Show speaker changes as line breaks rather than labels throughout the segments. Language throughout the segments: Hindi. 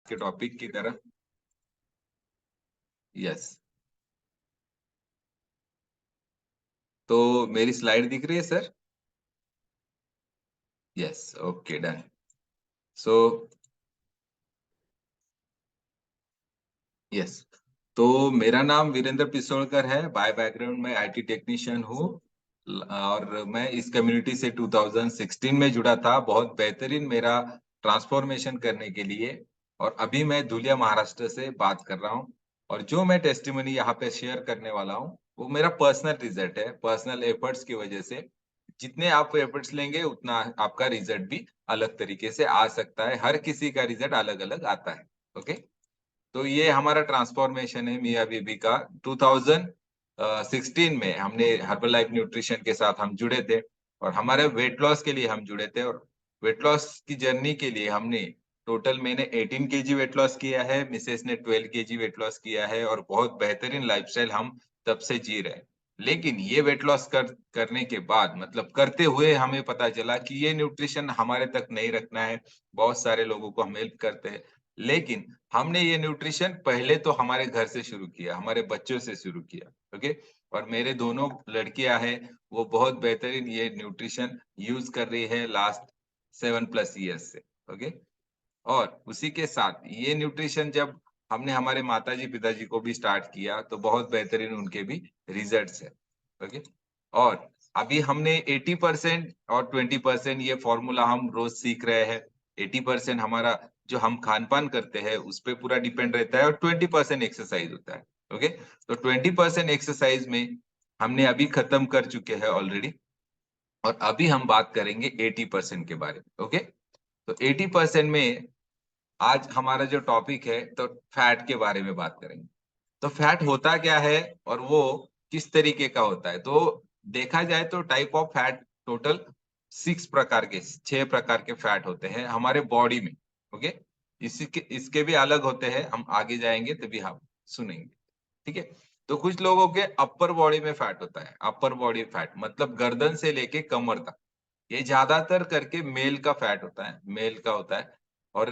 के टॉपिक की तरफ। यस, तो मेरी स्लाइड दिख रही है sir? Yes, okay, done. So yes, तो मेरा नाम वीरेंद्र पिसोलकर है। बाय बैकग्राउंड में आईटी टेक्नीशियन हूँ और मैं इस कम्युनिटी से 2016 में जुड़ा था, बहुत बेहतरीन मेरा ट्रांसफॉर्मेशन करने के लिए। और अभी मैं धुलिया महाराष्ट्र से बात कर रहा हूँ। और जो मैं टेस्टिमनी यहाँ पे शेयर करने वाला हूँ वो मेरा पर्सनल रिजल्ट है, पर्सनल एफर्ट्स की वजह से। जितने आप एफर्ट्स लेंगे उतना आपका रिजल्ट भी अलग तरीके से आ सकता है, हर किसी का रिजल्ट अलग अलग आता है। ओके, तो ये हमारा ट्रांसफॉर्मेशन है मियाँ बीबी का। 2016 में हमने हर्बल लाइफ न्यूट्रिशन के साथ हम जुड़े थे और हमारे वेट लॉस के लिए हम जुड़े थे। और वेट लॉस की जर्नी के लिए हमने टोटल, मैंने 18 केजी वेट लॉस किया है, मिसेस ने 12 केजी वेट लॉस किया है और बहुत बेहतरीन लाइफस्टाइल हम तब से जी रहे हैं। लेकिन ये वेट लॉस करने के बाद, मतलब करते हुए, हमें पता चला कि ये न्यूट्रिशन हमारे तक नहीं रखना है। बहुत सारे लोगों को हम हेल्प करते हैं, लेकिन हमने ये न्यूट्रिशन पहले तो हमारे घर से शुरू किया, हमारे बच्चों से शुरू किया। ओके, और मेरे दोनों लड़कियां हैं, वो बहुत बेहतरीन ये न्यूट्रिशन यूज कर रही है लास्ट 7+ ईयर्स से। ओके, और उसी के साथ ये न्यूट्रिशन जब हमने हमारे माताजी पिताजी को भी स्टार्ट किया तो बहुत बेहतरीन उनके भी रिजल्ट्स है। ओके, और अभी हमने 80% और 20% ये फॉर्मूला हम रोज सीख रहे हैं। 80% हमारा जो हम खान पान करते हैं उस पे पूरा डिपेंड रहता है और 20% एक्सरसाइज होता है। ओके, तो 20% एक्सरसाइज में हमने अभी खत्म कर चुके हैं ऑलरेडी, और अभी हम बात करेंगे 80% के बारे में। ओके, तो 80% में आज हमारा जो टॉपिक है तो फैट के बारे में बात करेंगे। तो फैट होता क्या है और वो किस तरीके का होता है? तो देखा जाए तो टाइप ऑफ फैट टोटल 6 प्रकार के फैट होते हैं हमारे बॉडी में। ओके, इसके भी अलग होते हैं, हम आगे जाएंगे तभी हम सुनेंगे। ठीक है, तो कुछ लोगों के अपर बॉडी में फैट होता है। अपर बॉडी फैट मतलब गर्दन से लेके कमर तक, ये ज्यादातर करके मेल का फैट होता है, मेल का होता है। और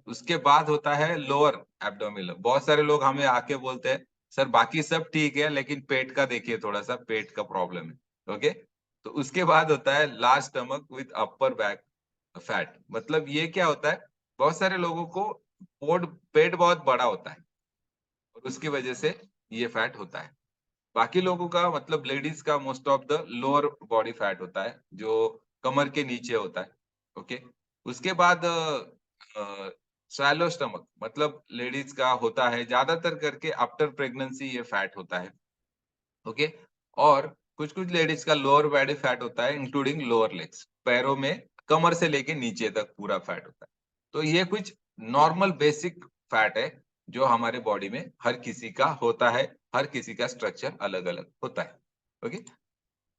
उसके बाद होता है लोअर एब्डोमिनल। बहुत सारे लोग हमें आके बोलते हैं सर बाकी सब ठीक है लेकिन पेट का देखिए, थोड़ा सा पेट का प्रॉब्लम है। ओके, तो उसके बाद होता है last stomach with upper back fat. मतलब ये क्या होता है, बहुत सारे लोगों को पेट बहुत बड़ा होता है और उसकी वजह से ये फैट होता है। बाकी लोगों का मतलब लेडीज का most of the lower body fat होता है जो कमर के नीचे होता है। ओके, उसके बाद शैलो स्टमक मतलब लेडीज का होता है ज्यादातर करके आफ्टर प्रेगनेंसी, ये फैट होता है। ओके, और कुछ कुछ लेडीज का लोअर बॉडी फैट होता है इंक्लूडिंग लोअर लेग्स, पैरों में कमर से लेके नीचे तक पूरा फैट होता है। तो ये कुछ नॉर्मल बेसिक फैट है जो हमारे बॉडी में हर किसी का होता है, हर किसी का स्ट्रक्चर अलग अलग होता है। ओके,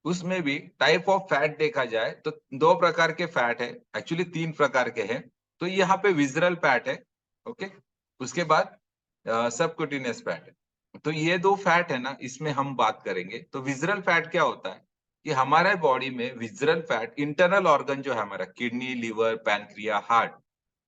उसमें भी टाइप ऑफ फैट देखा जाए तो 2 प्रकार के फैट है, एक्चुअली 3 प्रकार के हैं। तो यहाँ पे विजरल फैट है। ओके, उसके बाद सबक्यूटेनियस फैट है। तो ये 2 फैट है ना, इसमें हम बात करेंगे। तो विजरल फैट क्या होता है कि हमारे बॉडी में विजरल फैट इंटरनल ऑर्गन जो है हमारा किडनी, लिवर, पैनक्रिया, हार्ट,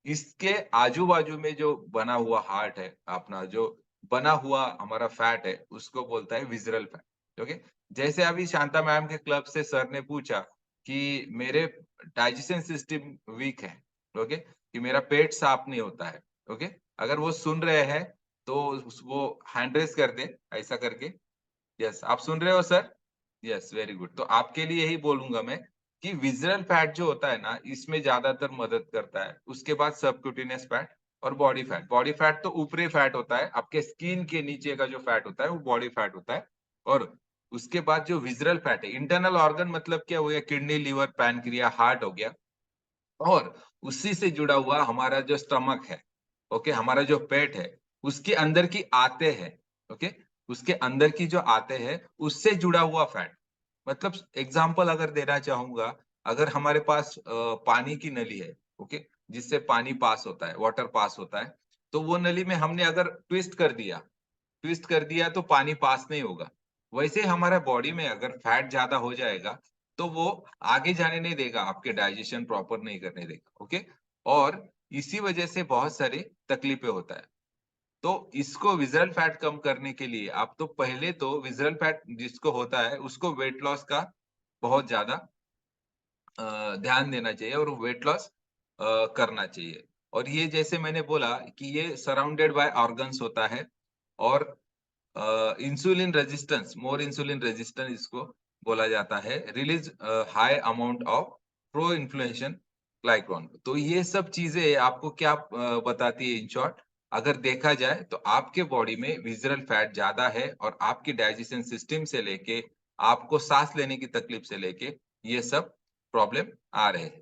इसके आजू बाजू में जो बना हुआ हार्ट है अपना, जो बना हुआ हमारा फैट है, उसको बोलता है विजरल फैट। ओके, जैसे अभी शांता मैम के क्लब से सर ने पूछा कि मेरे डाइजेशन सिस्टम वीक है। ओके, कि मेरा पेट साफ नहीं होता है। ओके, अगर वो सुन रहे हैं तो वो हैंड रेस कर दे ऐसा करके। यस, आप सुन रहे हो सर? Yes, very good. तो आपके लिए यही बोलूंगा मैं कि विजरल फैट जो होता है ना, इसमें ज्यादातर मदद करता है। उसके बाद सबक्यूटेनियस फैट और बॉडी फैट। बॉडी फैट तो ऊपरी फैट होता है, आपके स्किन के नीचे का जो फैट होता है वो बॉडी फैट होता है। और उसके बाद जो विजरल फैट है, इंटरनल ऑर्गन मतलब क्या हो गया, किडनी, लिवर, पैनक्रिया, हार्ट हो गया। और उसी से जुड़ा हुआ हमारा जो स्टमक है, ओके, हमारा जो पेट है, उसके अंदर की आते हैं। ओके, उसके अंदर की जो आते हैं उससे जुड़ा हुआ फैट। मतलब एग्जाम्पल अगर देना चाहूंगा, अगर हमारे पास पानी की नली है, ओके, जिससे पानी पास होता है, वाटर पास होता है, तो वो नली में हमने अगर ट्विस्ट कर दिया तो पानी पास नहीं होगा। वैसे हमारा बॉडी में अगर फैट ज्यादा हो जाएगा तो वो आगे जाने नहीं देगा, आपके डाइजेशन प्रॉपर नहीं करने देगा। ओके, और इसी वजह से बहुत सारी तकलीफें होता है। तो इसको विज़रल फैट कम करने के लिए आप तो पहले तो विज़रल फैट जिसको होता है उसको वेट लॉस का बहुत ज़्यादा ध्यान देना चाहिए और वेट लॉस करना चाहिए। और ये जैसे मैंने बोला कि ये सराउंडेड बाय ऑर्गन्स होता है और insulin resistance, more insulin resistance इसको बोला जाता है, release high amount of pro inflammation glycan. तो ये सब चीजें आपको क्या बताती है इन शॉर्ट, अगर देखा जाए तो आपके बॉडी में विजरल फैट ज्यादा है और आपकी डाइजेशन सिस्टम से लेके आपको सांस लेने की तकलीफ से लेके ये सब प्रॉब्लम आ रहे हैं।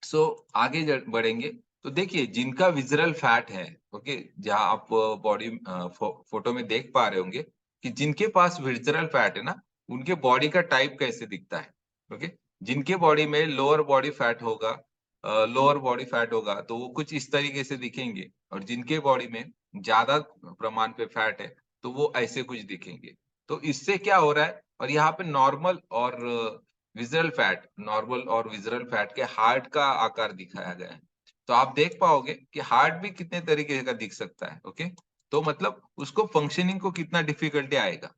सो आगे बढ़ेंगे तो देखिए जिनका विजरल फैट है, ओके, जहां आप बॉडी फोटो में देख पा रहे होंगे कि जिनके पास विजरल फैट है ना, उनके बॉडी का टाइप कैसे दिखता है। ओके, जिनके बॉडी में लोअर बॉडी फैट होगा तो वो कुछ इस तरीके से दिखेंगे, और जिनके बॉडी में ज्यादा प्रमाण पे फैट है तो वो ऐसे कुछ दिखेंगे। तो इससे क्या हो रहा है, और यहाँ पे नॉर्मल और विजरल फैट के हार्ट का आकार दिखाया गया है। तो आप देख पाओगे कि हार्ट भी कितने तरीके का दिख सकता है। ओके, तो मतलब उसको फंक्शनिंग को कितना डिफिकल्टी आएगा।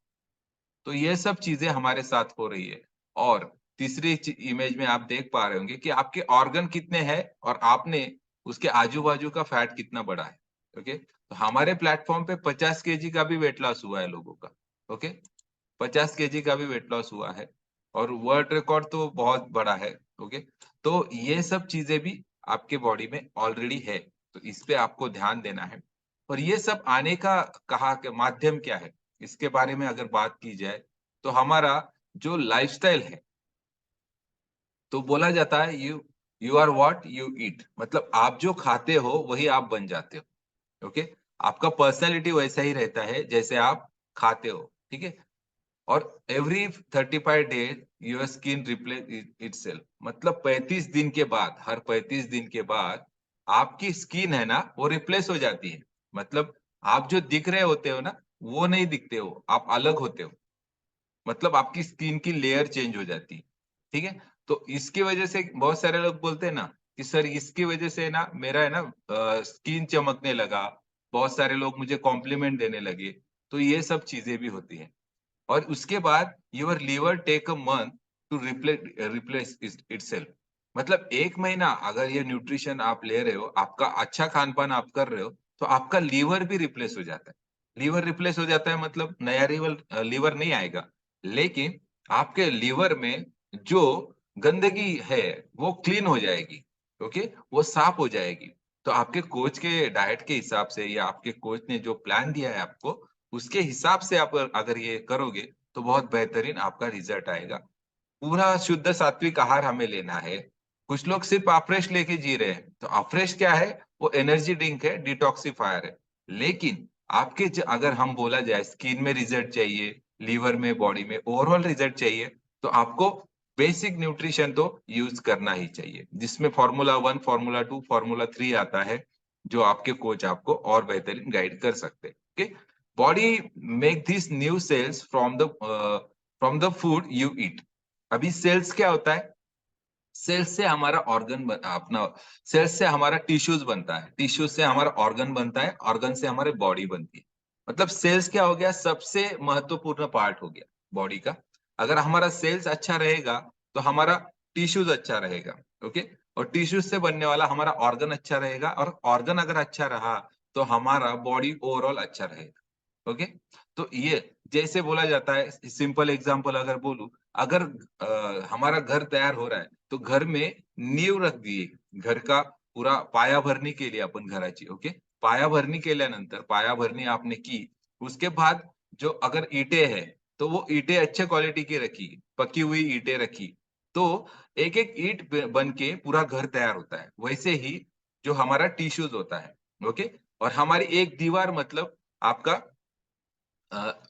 तो ये सब चीजें हमारे साथ हो रही है। और तीसरी इमेज में आप देख पा रहे होंगे कि आपके ऑर्गन कितने हैं और आपने उसके आजू बाजू का फैट कितना बड़ा है। ओके, तो हमारे प्लेटफॉर्म पे 50 kg का भी वेट लॉस हुआ है लोगों का। ओके, 50 kg का भी वेट लॉस हुआ है और वर्ल्ड रिकॉर्ड तो बहुत बड़ा है। ओके, तो ये सब चीजें भी आपके बॉडी में ऑलरेडी है, तो इस पे आपको ध्यान देना है। और ये सब आने का कहा के माध्यम क्या है, इसके बारे में अगर बात की जाए तो हमारा जो लाइफस्टाइल है, तो बोला जाता है you you are what you eat, मतलब आप जो खाते हो वही आप बन जाते हो। ओके, आपका पर्सनैलिटी वैसा ही रहता है जैसे आप खाते हो। ठीक है, और every 35 days your skin replace itself, मतलब 35 दिन के बाद, हर 35 दिन के बाद आपकी स्किन है ना वो रिप्लेस हो जाती है। मतलब आप जो दिख रहे होते हो ना वो नहीं दिखते हो, आप अलग होते हो। मतलब आपकी स्किन की लेयर चेंज हो जाती है। ठीक है, तो इसकी वजह से बहुत सारे लोग बोलते हैं ना कि सर इसकी वजह से ना मेरा है ना स्किन चमकने लगा, बहुत सारे लोग मुझे कॉम्प्लीमेंट देने लगे। तो ये सब चीजें भी होती हैं। और उसके बाद your liver take a month to replace itself, मतलब 1 महीना अगर ये न्यूट्रिशन आप ले रहे हो, आपका अच्छा खान पान आप कर रहे हो, तो आपका लीवर भी रिप्लेस हो जाता है। लीवर रिप्लेस हो जाता है मतलब नया लीवर नहीं आएगा, लेकिन आपके लीवर में जो गंदगी है वो क्लीन हो जाएगी। ओके, वो साफ हो जाएगी। तो आपके कोच के डाइट के हिसाब से या आपके कोच ने जो प्लान दिया है आपको, उसके हिसाब से आप अगर ये करोगे तो बहुत बेहतरीन आपका रिजल्ट आएगा। पूरा शुद्ध सात्विक आहार हमें लेना है। कुछ लोग सिर्फ अफ्रेश लेके जी रहे हैं, तो अफ्रेश क्या है, वो एनर्जी ड्रिंक है, डिटॉक्सिफायर है। लेकिन अगर हम बोला जाए स्किन में रिजल्ट चाहिए, लीवर में, बॉडी में ओवरऑल रिजल्ट चाहिए, तो आपको बेसिक न्यूट्रिशन तो यूज करना ही चाहिए, जिसमें फार्मूला 1, फार्मूला 2, फार्मूला 3 आता है, जो आपके कोच आपको और बेहतरीन गाइड कर सकते हैं। Okay, body make this new sales from the food you eat. अभी सेल्स क्या होता है, सेल्स से हमारा अपना सेल्स से हमारा टिश्यूज बनता है, टिश्यूज से हमारा ऑर्गन बनता है, ऑर्गन से हमारी बॉडी बनती है। मतलब सेल्स क्या हो गया, सबसे महत्वपूर्ण पार्ट हो गया बॉडी का। अगर हमारा सेल्स अच्छा रहेगा तो हमारा टिश्यूज अच्छा रहेगा। ओके, और टिश्यूज से बनने वाला हमारा ऑर्गन अच्छा रहेगा, और ऑर्गन अगर अच्छा रहा तो हमारा बॉडी ओवरऑल अच्छा रहेगा। ओके, तो ये जैसे बोला जाता है, सिंपल एग्जांपल अगर बोलूं, अगर हमारा घर तैयार हो रहा है तो घर में नींव रख दिए, घर का पुरा पायाभरणी केली आपण घराची। ओके, पायाभरणी केल्यानंतर, पायाभरणी आपने की, उसके बाद जो अगर ईंटें है तो वो ईंटें अच्छे क्वालिटी की रखी, पकी हुई ईंटें रखी, तो एक एक ईंट बन के पूरा घर तैयार होता है। वैसे ही जो हमारा टिश्यूज होता है, ओके, और हमारी एक दीवार मतलब आपका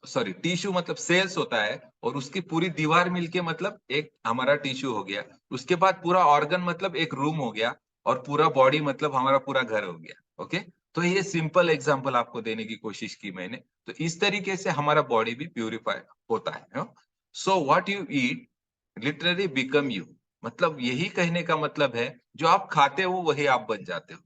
सॉरी, टिश्यू मतलब सेल्स होता है, और उसकी पूरी दीवार मिलके मतलब एक हमारा टिश्यू हो गया। उसके बाद पूरा ऑर्गन मतलब एक रूम हो गया, और पूरा बॉडी मतलब हमारा पूरा घर हो गया। ओके, तो ये सिंपल एग्जांपल आपको देने की कोशिश की मैंने। तो इस तरीके से हमारा बॉडी भी प्यूरिफाई होता है। So what you eat literally become you. मतलब यही कहने का मतलब है, जो आप खाते हो वही आप बन जाते हो।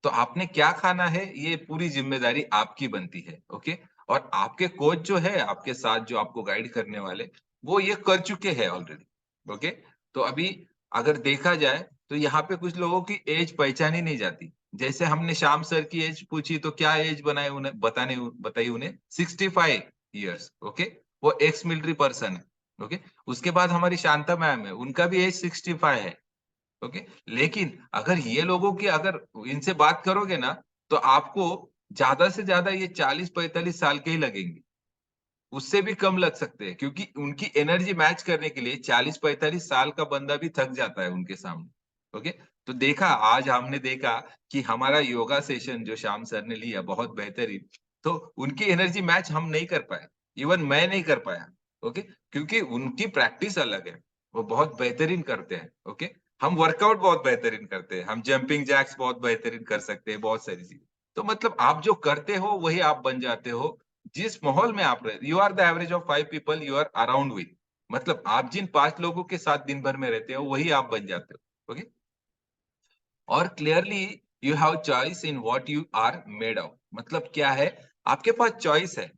तो आपने क्या खाना है, ये पूरी ज़िम्मेदारी आपकी बनती है, ओके? और आपके कोच जो है, आपके साथ जो आपको गाइड करने वाले, वो ये कर चुके हैं ऑलरेडी, ओके? तो अभी अगर देखा जाए, तो यहाँ पे कुछ लोगों की एज पहचानी नहीं जाती। जैसे हमने श्याम सर की एज पूछी, तो क्या एज बताई उन्हें 65 इयर्स, ओके? वो एक्स मिलिट्री पर्सन है, ओके? उसके बाद हमारी शांता मैम है, उनका भी एज 65 है। ओके, लेकिन अगर ये लोगों की अगर इनसे बात करोगे ना, तो आपको ज्यादा से ज्यादा ये 40-45 साल के ही लगेंगे। उससे भी कम लग सकते हैं, क्योंकि उनकी एनर्जी मैच करने के लिए 40-45 साल का बंदा भी थक जाता है उनके सामने। ओके, तो देखा, आज हमने देखा कि हमारा योगा सेशन जो श्याम सर ने लिया बहुत बेहतरीन, तो उनकी एनर्जी मैच हम नहीं कर पाए, इवन मैं नहीं कर पाया। ओके, क्योंकि उनकी प्रैक्टिस अलग है, वो बहुत बेहतरीन करते हैं। ओके, हम वर्कआउट बहुत बेहतरीन करते हैं, हम जंपिंग जैक्स बहुत बेहतरीन कर सकते हैं, बहुत सारी चीजें। तो मतलब आप जो करते हो वही आप बन जाते हो, जिस माहौल में आप रहे। You are the average of 5 people you are around with. मतलब आप जिन 5 लोगों के साथ दिन भर में रहते हो, वही आप बन जाते हो। ओके, और clearly you have choice in what you are made of. मतलब क्या है, आपके पास चॉइस है,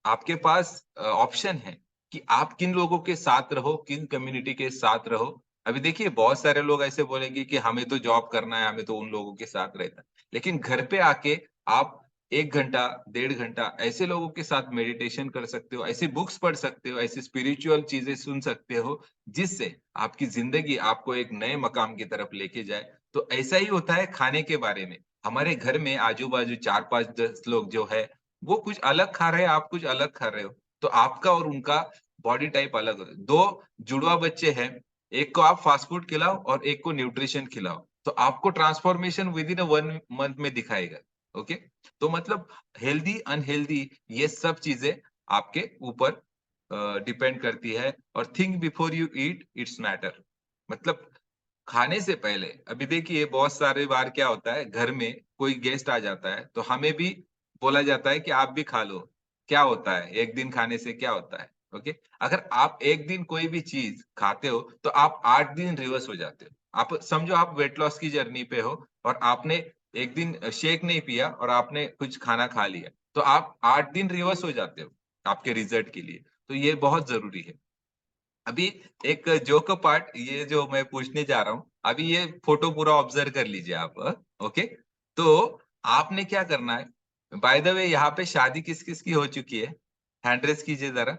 आपके पास ऑप्शन है कि आप किन लोगों के साथ रहो, किन कम्युनिटी के साथ रहो। अभी देखिए, बहुत सारे लोग ऐसे बोलेंगे कि हमें तो जॉब करना है, हमें तो उन लोगों के साथ रहना है। लेकिन घर पे आके आप 1 घंटा, 1.5 घंटा ऐसे लोगों के साथ मेडिटेशन कर सकते हो, ऐसी बुक्स पढ़ सकते हो, ऐसी स्पिरिचुअल चीजें सुन सकते हो, जिससे आपकी जिंदगी आपको एक नए मकाम की तरफ लेके जाए। तो ऐसा ही होता है खाने के बारे में। हमारे घर में आजू-बाजू 4-5-10 लोग जो है, वो कुछ अलग खा रहे हैं, आप कुछ अलग खा रहे हो। तो आपका और उनका बॉडी टाइप अलग है। 2 जुड़वा बच्चे हैं, एक को आप फास्ट फूड खिलाओ और एक को न्यूट्रिशन खिलाओ, तो आपको ट्रांसफॉर्मेशन विद इन 1 मंथ में दिखाएगा। ओके? तो मतलब हेल्दी, अनहेल्दी ये सब चीज़ें आपके ऊपर डिपेंड करती है। और think before you eat, it's matter. मतलब खाने से पहले, अभी देखिए बहुत सारे बार क्या होता है, घर में कोई गेस्ट आ जाता है, तो हमें भी बोला जाता है कि आप भी खा लो। क्या होता है, एक दिन खाने से क्या होता है? ओके, अगर आप एक दिन कोई भी चीज खाते हो, तो आप 8 दिन रिवर्स हो जाते हो। आप समझो, आप वेट लॉस की जर्नी पे हो और आपने एक दिन शेक नहीं पिया और आपने कुछ खाना खा लिया, तो आप 8 दिन रिवर्स हो जाते हो आपके रिजल्ट के लिए। तो ये बहुत जरूरी है। अभी एक जोक पार्ट ये जो मैं पूछने जा रहा हूँ, अभी ये फोटो पूरा ऑब्जर्व कर लीजिए आप। ओके, तो आपने क्या करना है, बाय द वे यहाँ पे शादी किस किस की हो चुकी है, हैंड रेस कीजिए जरा।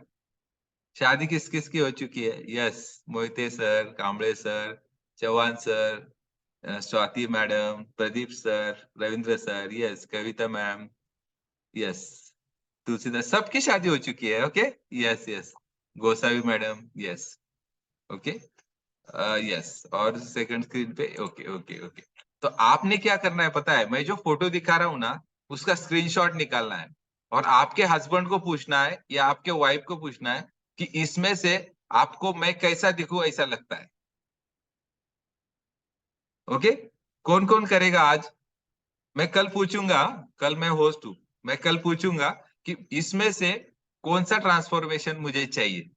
शादी किस किस की हो चुकी है? Yes, Mohite sir, Kamble sir, Chauhan sir, Swati madam, Pradeep sir, Ravindra sir, yes, Kavita ma'am, yes, Tulsidas, सबकी शादी हो चुकी है। Okay, yes yes, Gosavi madam, yes, okay, yes, और सेकंड स्क्रीन पे, ओके ओके ओके। तो आपने क्या करना है पता है, मैं जो फोटो दिखा रहा हूँ ना, उसका स्क्रीनशॉट निकालना है और आपके हस्बैंड को पूछना है या आपके वाइफ को पूछना है कि इसमें से आपको मैं कैसा दिखूं ऐसा लगता है। ओके, कौन कौन करेगा आज? मैं कल पूछूंगा, कल मैं होस्ट हूं, मैं कल पूछूंगा कि इसमें से कौन सा ट्रांसफॉर्मेशन मुझे चाहिए।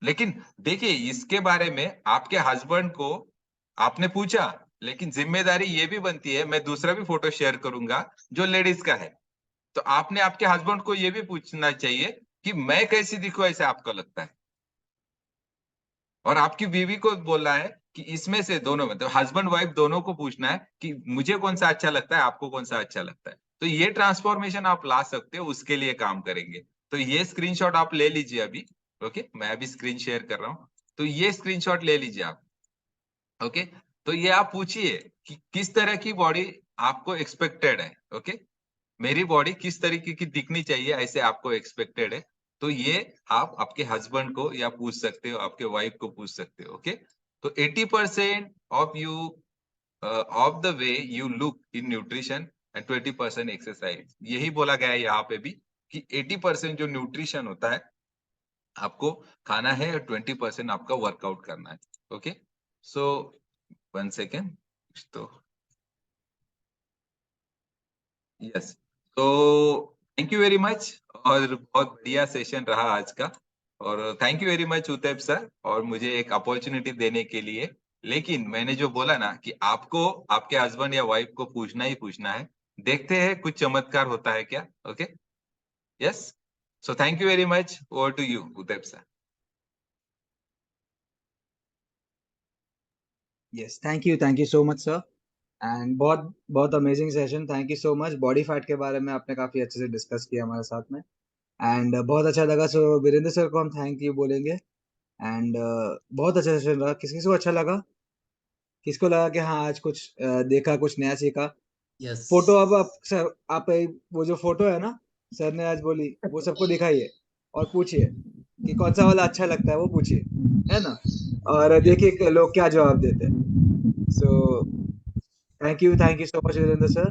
लेकिन देखिए, इसके बारे में आपके हस्बैंड को आपने पूछा, लेकिन जिम्मेदारी ये भी बनती है, मैं दूसरा भी फोटो शेयर करूंगा जो लेडीज का है। तो आपने आपके हस्बैंड को ये भी पूछना चाहिए कि मैं कैसी दिखूं ऐसा आपको लगता है। और आपकी बीवी को बोलना है कि इसमें से दोनों में, तो हस्बैंड वाइफ दोनों को पूछना है कि मुझे कौन सा अच्छा लगता है, आपको कौन सा अच्छा लगता है। तो ये ट्रांसफॉर्मेशन आप ला सकते हो, उसके लिए काम करेंगे। तो ये स्क्रीनशॉट आप ले लीजिए अभी। ओके, मैं अभी स्क्रीन शेयर कर रहा हूँ, तो ये स्क्रीनशॉट ले लीजिए आप। ओके, तो ये आप पूछिए कि किस तरह की बॉडी आपको एक्सपेक्टेड है। ओके, मेरी बॉडी किस तरीके की दिखनी चाहिए ऐसे आपको एक्सपेक्टेड है। तो ये आप आपके हस्बैंड को या पूछ सकते हो, आपके वाइफ को पूछ सकते हो। ओके, तो 80% of you of the way you look in nutrition and 20% exercise, यही बोला गया है यहाँ पे भी कि 80% जो न्यूट्रिशन होता है आपको खाना है और 20% आपका वर्कआउट करना है। ओके, सो 1 सेकेंड, तो यस, तो थैंक यू वेरी मच, और बहुत बढ़िया सेशन रहा आज का। और thank you very much Utaib sir, और मुझे एक अपॉर्चुनिटी देने के लिए। लेकिन मैंने जो बोला ना कि आपको आपके हस्बैंड या वाइफ को पूछना ही पूछना है। देखते हैं कुछ चमत्कार होता है क्या। Okay. Yes. So thank you very much. Over to you Uday sir.
Yes, thank you so much sir. And बहुत बहुत amazing session, thank you so much. Body fat के बारे में आपने काफी अच्छे से डिस्कस किया हमारे साथ में, एंड बहुत अच्छा लगा। सो वीरेंद्र सर को हम थैंक यू बोलेंगे। एंड बहुत अच्छा सेशन रहा। किस किस को अच्छा लगा? किसको लगा कि हाँ आज कुछ देखा, कुछ नया सीखा?
यस।
फोटो अब आप सर, आप वो जो फोटो है ना सर ने आज बोली, वो सबको दिखाइए और पूछिए कि कौन सा वाला अच्छा लगता है, वो पूछिए, है ना? और देखिए कि लोग क्या जवाब देते हैं। So thank you so much Virendra sir.